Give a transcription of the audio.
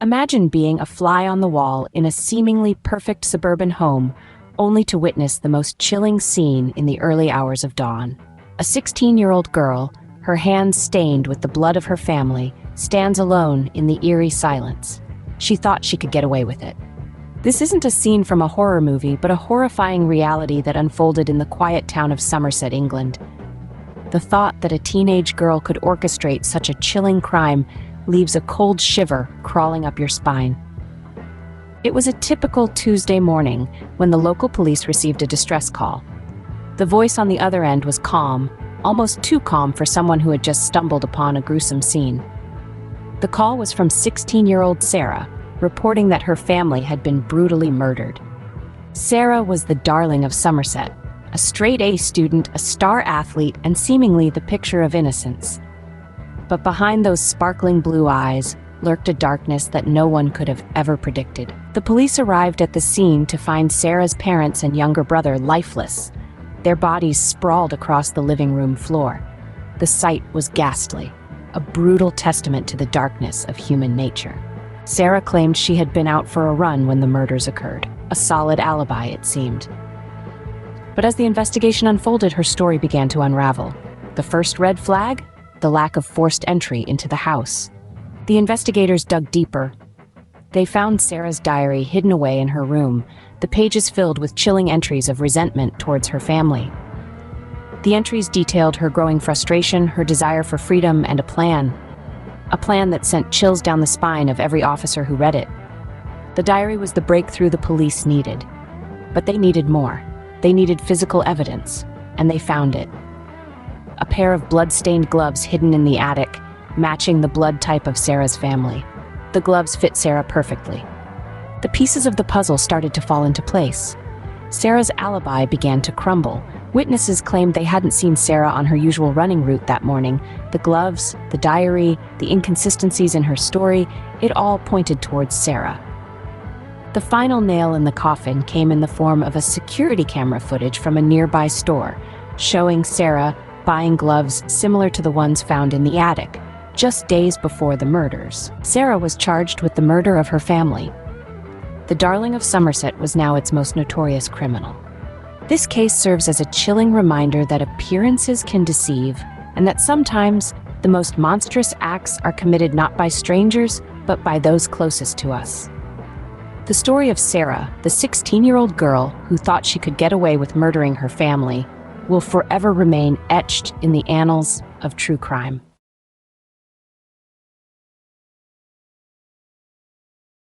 Imagine being a fly on the wall in a seemingly perfect suburban home, only to witness the most chilling scene in the early hours of dawn. A 16-year-old girl, her hands stained with the blood of her family, stands alone in the eerie silence. She thought she could get away with it. This isn't a scene from a horror movie, but a horrifying reality that unfolded in the quiet town of Somerset, England. The thought that a teenage girl could orchestrate such a chilling crime leaves a cold shiver crawling up your spine. It was a typical Tuesday morning when the local police received a distress call. The voice on the other end was calm, almost too calm for someone who had just stumbled upon a gruesome scene. The call was from 16-year-old Sarah, reporting that her family had been brutally murdered. Sarah was the darling of Somerset, a straight-A student, a star athlete, and seemingly the picture of innocence. But behind those sparkling blue eyes lurked a darkness that no one could have ever predicted. The police arrived at the scene to find Sarah's parents and younger brother lifeless, their bodies sprawled across the living room floor. The sight was ghastly, a brutal testament to the darkness of human nature. Sarah claimed she had been out for a run when the murders occurred, a solid alibi, it seemed. But as the investigation unfolded, her story began to unravel. The first red flag? The lack of forced entry into the house. The investigators dug deeper. They found Sarah's diary hidden away in her room, the pages filled with chilling entries of resentment towards her family. The entries detailed her growing frustration, her desire for freedom, and a plan that sent chills down the spine of every officer who read it. The diary was the breakthrough the police needed. But they needed more. They needed physical evidence, and they found it. A pair of blood-stained gloves hidden in the attic, matching the blood type of Sarah's family. The gloves fit Sarah perfectly. The pieces of the puzzle started to fall into place. Sarah's alibi began to crumble. Witnesses claimed they hadn't seen Sarah on her usual running route that morning. The gloves, the diary, the inconsistencies in her story, it all pointed towards Sarah. The final nail in the coffin came in the form of a security camera footage from a nearby store, showing Sarah buying gloves similar to the ones found in the attic, just days before the murders. Sarah was charged with the murder of her family. The darling of Somerset was now its most notorious criminal. This case serves as a chilling reminder that appearances can deceive, and that sometimes the most monstrous acts are committed not by strangers, but by those closest to us. The story of Sarah, the 16-year-old girl who thought she could get away with murdering her family, will forever remain etched in the annals of true crime.